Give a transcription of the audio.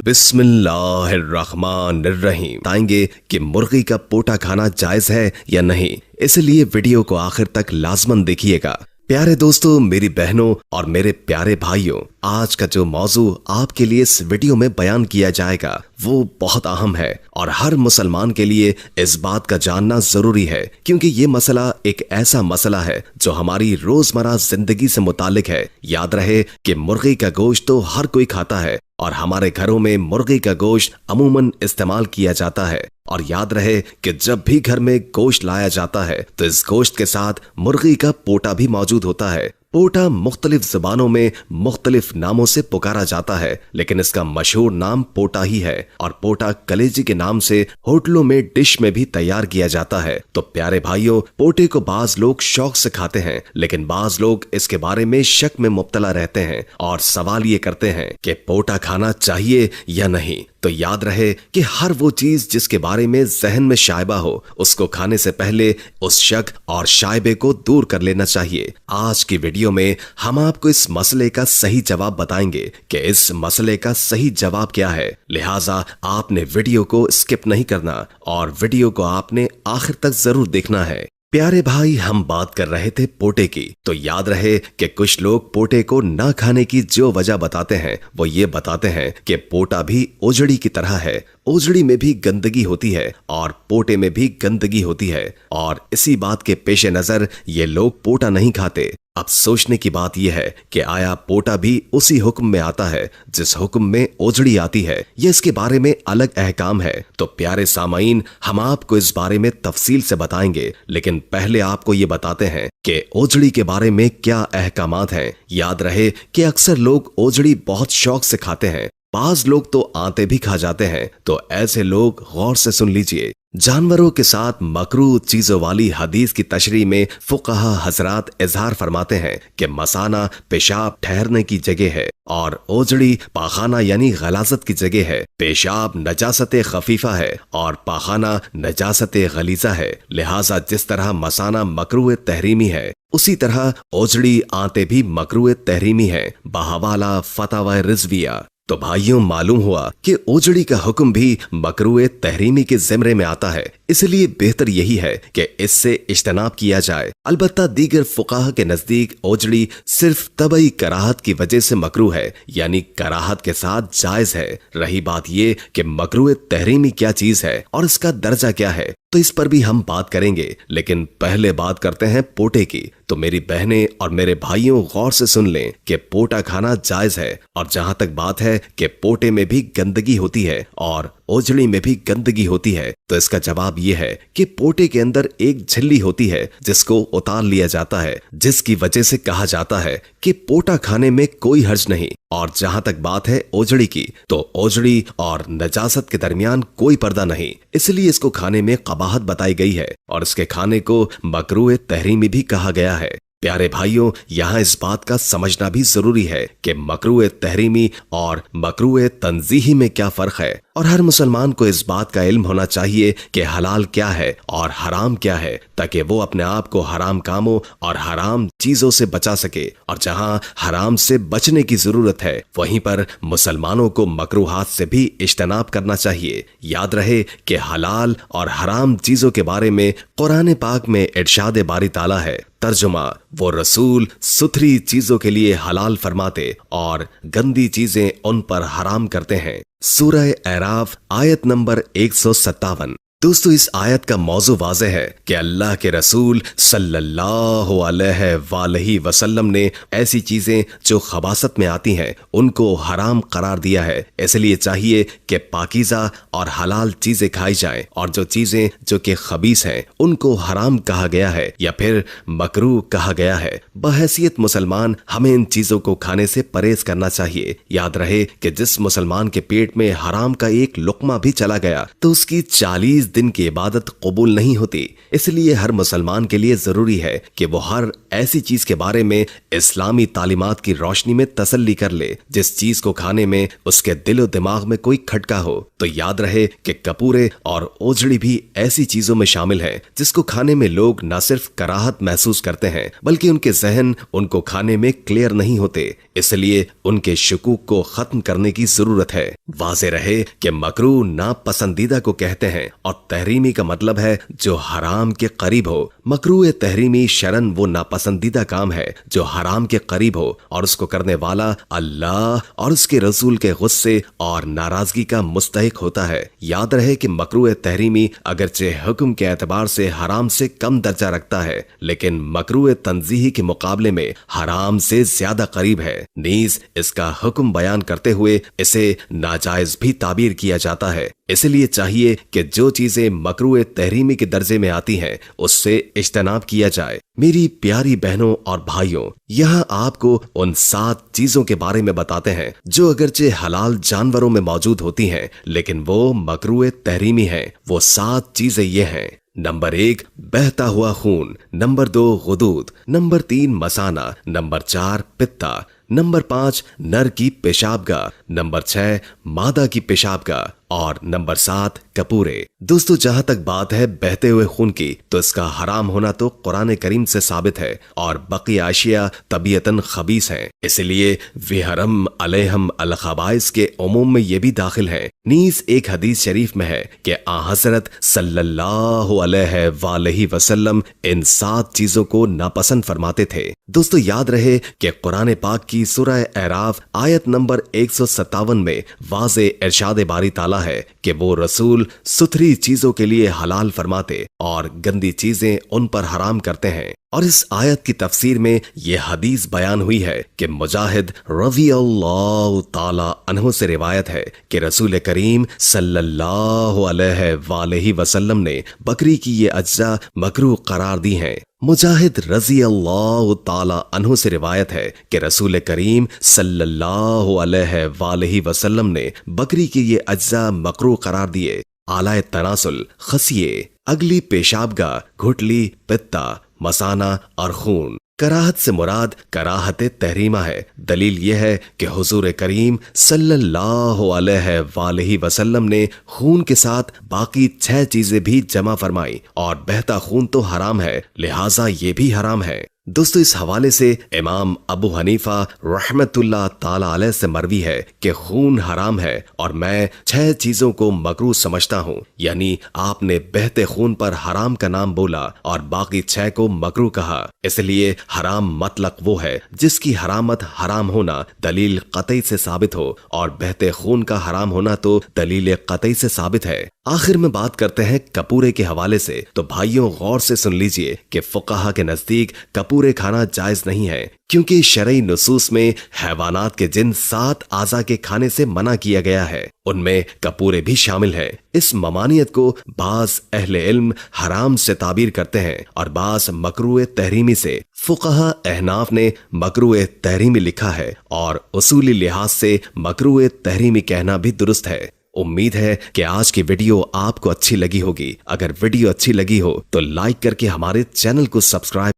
बिस्मिल्लाहिर्रहमानिर्रहीम। बताएंगे कि मुर्गी का पोटा खाना जायज है या नहीं, इसलिए वीडियो को आखिर तक लाजमन देखिएगा। प्यारे दोस्तों, मेरी बहनों और मेरे प्यारे भाइयों, आज का जो मौजू आपके लिए इस वीडियो में बयान किया जाएगा वो बहुत अहम है और हर मुसलमान के लिए इस बात का जानना जरूरी है, क्योंकि ये मसला एक ऐसा मसला है जो हमारी रोजमर्रा जिंदगी से मुतालिक है। याद रहे कि मुर्गी का गोश्त तो हर कोई खाता है और हमारे घरों में मुर्गी का गोश्त अमूमन इस्तेमाल किया जाता है। और याद रहे कि जब भी घर में गोश्त लाया जाता है तो इस गोश्त के साथ मुर्गी का पोटा भी मौजूद होता है। पोटा मुख्तलिफ ज़बानों में मुख्तलिफ नामों से पुकारा जाता है, लेकिन इसका मशहूर नाम पोटा ही है और पोटा कलेजी के नाम से होटलों में डिश में भी तैयार किया जाता है। तो प्यारे भाइयों, पोटे को बाज लोग शौक से खाते हैं, लेकिन बाज लोग इसके बारे में शक में मुब्तला रहते हैं और सवाल ये करते हैं कि पोटा खाना चाहिए या नहीं। तो याद रहे कि हर वो चीज जिसके बारे में जहन में शायबा हो, उसको खाने से पहले उस शक और शायबे को दूर कर लेना चाहिए। आज की वीडियो में हम आपको इस मसले का सही जवाब बताएंगे कि इस मसले का सही जवाब क्या है। लिहाजा आपने वीडियो को स्किप नहीं करना और वीडियो को आपने आखिर तक जरूर देखना है। प्यारे भाई, हम बात कर रहे थे पोटे की, तो याद रहे कि कुछ लोग पोटे को ना खाने की जो वजह बताते हैं वो ये बताते हैं कि पोटा भी ओजड़ी की तरह है, ओजड़ी में भी गंदगी होती है और पोटे में भी गंदगी होती है, और इसी बात के पेश नजर ये लोग पोटा नहीं खाते। अब सोचने की बात यह है कि आया पोटा भी उसी हुक्म में आता है जिस हुक्म में ओजड़ी आती है, या इसके बारे में अलग अहकाम है? तो प्यारे सामाईन, हम आपको इस बारे में तफसील से बताएंगे, लेकिन पहले आपको ये बताते हैं कि ओजड़ी के बारे में क्या अहकामात हैं। याद रहे कि अक्सर लोग ओजड़ी बहुत शौक से खाते हैं, बाज लोग तो आंते भी खा जाते हैं। तो ऐसे लोग गौर से सुन लीजिए। जानवरों के साथ मकरूह चीजों वाली हदीस की तशरीह में फुक़हा हजरात इजहार फरमाते हैं कि मसाना पेशाब ठहरने की जगह है और ओजड़ी पाखाना यानी गलाजत की जगह है। पेशाब नजासत खफीफा है और पाखाना नजासत गलीजा है। लिहाजा जिस तरह मसाना मकरूह तहरीमी है, उसी तरह ओजड़ी आंते भी मकरूह तहरीमी है बहवाला फतावा रिजविया। तो भाइयों, मालूम हुआ कि ओजड़ी का हुक्म भी मकरूह तहरीमी के ज़िम्रे में आता है, इसलिए बेहतर यही है कि इससे इज्तनाब किया जाए। अलबत्ता दीगर फुक़हा के नजदीक ओजड़ी सिर्फ तबई कराहत की वजह से मकरूह है, यानी कराहत के साथ जायज है। रही बात ये कि मकरूह तहरीमी क्या चीज है और इसका दर्जा क्या है, तो इस पर भी हम बात करेंगे, लेकिन पहले बात करते हैं पोटे की। तो मेरी बहनें और मेरे भाइयों, गौर से सुन लें कि पोटा खाना जायज है। और जहां तक बात है कि पोटे में भी गंदगी होती है और ओजड़ी में भी गंदगी होती है, तो इसका जवाब यह है कि पोटे के अंदर एक झिल्ली होती है जिसको उतार लिया जाता है, जिसकी वजह से कहा जाता है कि पोटा खाने में कोई हर्ज नहीं। और जहां तक बात है ओजड़ी की, तो ओजड़ी और नजासत के दरमियान कोई पर्दा नहीं, इसलिए इसको खाने में कबाहत बताई गई है और इसके खाने को मकरूह तहरीमी भी कहा गया है। प्यारे भाइयों, यहाँ इस बात का समझना भी जरूरी है कि मकरूह तहरीमी और मकरूह तंजीही में क्या फर्क है, और हर मुसलमान को इस बात का इल्म होना चाहिए कि हलाल क्या है और हराम क्या है, ताकि वो अपने आप को हराम कामों और हराम चीजों से बचा सके। और जहाँ हराम से बचने की जरूरत है, वहीं पर मुसलमानों को मकरूहात से भी इज्तनाब करना चाहिए। याद रहे कि हलाल और हराम चीजों के बारे में कुरान पाक में इरशाद बारी ताला है, तर्जुमा, वो रसूल सुथरी चीजों के लिए हलाल फरमाते और गंदी चीजें उन पर हराम करते हैं। सूरह अराफ आयत नंबर 157। दोस्तों, इस आयत का मौजू वाज़ेह है कि अल्लाह के रसूल सल्लल्लाहु अलैहि वसल्लम ने ऐसी चीजें जो खबासत में आती हैं उनको हराम करार दिया है। इसलिए चाहिए कि पाकीज़ा और हलाल चीजें खाई जाएं, और जो चीजें जो कि खबीस हैं उनको हराम कहा गया है या फिर मकरूह कहा गया है, बहैसियत मुसलमान हमें इन चीजों को खाने से परहेज करना चाहिए। याद रहे कि जिस मुसलमान के पेट में हराम का एक लुकमा भी चला गया तो उसकी 40 दिन की इबादत कबूल नहीं होती। इसलिए हर मुसलमान के लिए जरूरी है कि वो हर ऐसी चीज के बारे में इस्लामी तालीमात की रोशनी में तसल्ली कर ले जिस चीज को खाने में उसके दिलो दिमाग में कोई खटका हो। तो याद रहे कि कपूरे और ओजड़ी भी ऐसी चीजों में शामिल है जिसको खाने में लोग न सिर्फ कराहत महसूस करते हैं बल्कि उनके जहन उनको खाने में क्लियर नहीं होते। इसलिए उनके शकूक को खत्म करने की जरूरत है। वाज़ेह रहे कि मकरूह नापसंदीदा को कहते हैं और तहरीमी का मतलब है जो हराम के करीब हो। मकरूह तहरीमी शरन वो नापसंदीदा काम है जो हराम के करीब हो और उसको करने वाला अल्लाह और उसके रसूल के गुस्से और नाराजगी का मुस्तहिक होता है। याद रहे कि मकरूह तहरीमी अगरचे हुक्म के एतबार से हराम से कम दर्जा रखता है लेकिन मकरूह तंजीही के मुकाबले में हराम से ज्यादा करीब है। नीज इसका हुक्म बयान करते हुए इसे नाजायज भी ताबीर किया जाता है। इसलिए चाहिए कि जो चीजें मकरूह तहरीमी के दर्जे में आती हैं उससे इज्तनाब किया जाए। मेरी प्यारी बहनों और भाइयों, यहाँ आपको उन 7 चीजों के बारे में बताते हैं जो अगरचे हलाल जानवरों में मौजूद होती हैं लेकिन वो मकरूह तहरीमी हैं। वो 7 चीजें ये हैं। नंबर 1 बहता हुआ खून, नंबर 2 गुदूद, नंबर 3 मसाना, नंबर 4 पित्ता, नंबर 5 नर की पेशाबगाह, नंबर 6 मादा की पेशाबगाह और नंबर 7 कपूरे। दोस्तों, जहां तक बात है बहते हुए खून की तो इसका हराम होना तो कुरान करीम से साबित है और बाकी आशिया तबीयतन खबीस हैं। इसलिए विहरम अलैहम अल खबाइस के उमूम में ये भी दाखिल है। नीज एक हदीस शरीफ में है कि आ हजरत सल्लल्लाहु अलैहि वसल्लम इन 7 चीजों को नापसंद फरमाते थे। दोस्तों, याद रहे कि कुरान पाक की सूरह अराफ आयत नंबर 157 में वाज़ेह इरशाद बारी ताला है कि वो रसूल सुथरी चीजों के लिए हलाल फरमाते और गंदी चीजें उन पर हराम करते हैं। और इस आयत की तफसीर में ये हदीस बयान हुई है कि मुजाहिद रज़ियल्लाहु ताला अन्हु से रिवायत है कि रसूल करीम सल्लल्लाहु अलैहि वसल्लम ने बकरी की ये अज्जा मकरूह करार दी हैं। मुजाहिद रज़ियल्लाहु ताला अन्हु से रिवायत है कि रसूल करीम सल्लल्लाहु अलैहि वसल्लम ने बकरी की ये अज्जा मकरूह करार दिए। आलाए तनासुल, खसिये, अगली पेशाबगाह, घुटली, पित्ता, मसाना और खून। कराहत से मुराद कराहत तहरीमा है। दलील यह है कि हुजूर करीम सल्लल्लाहु अलैहि वसल्लम ने खून के साथ बाकी 6 चीजें भी जमा फरमाई और बहता खून तो हराम है, लिहाजा ये भी हराम है। दोस्तों, इस हवाले से इमाम अबू हनीफा रहमतुल्लाह ताला अलैह से मरवी है कि खून हराम है और मैं 6 चीजों को मकरूह समझता हूँ। यानी आपने बहते खून पर हराम का नाम बोला और बाकी 6 को मकरूह कहा। इसलिए हराम मतलब वो है जिसकी हरामत हराम होना दलील कतई से साबित हो और बहते खून का हराम होना तो दलील कतई से साबित है। आखिर में बात करते हैं कपूरे के हवाले से। तो भाइयों, गौर से सुन लीजिए कि फुकाहा के नजदीक कपूरे खाना जायज नहीं है क्योंकि शरई नुसूस में हैवानात के जिन 7 आज़ा के खाने से मना किया गया है उनमें कपूरे भी शामिल है। इस ममानियत को बाज अहले इल्म हराम से ताबीर करते हैं और बाज मकरूह तहरीमी से। फुकाहा अहनाफ ने मकरूह तहरीमी लिखा है और उसूली लिहाज से मकरूह तहरीमी कहना भी दुरुस्त है। उम्मीद है कि आज की वीडियो आपको अच्छी लगी होगी। अगर वीडियो अच्छी लगी हो तो लाइक करके हमारे चैनल को सब्सक्राइब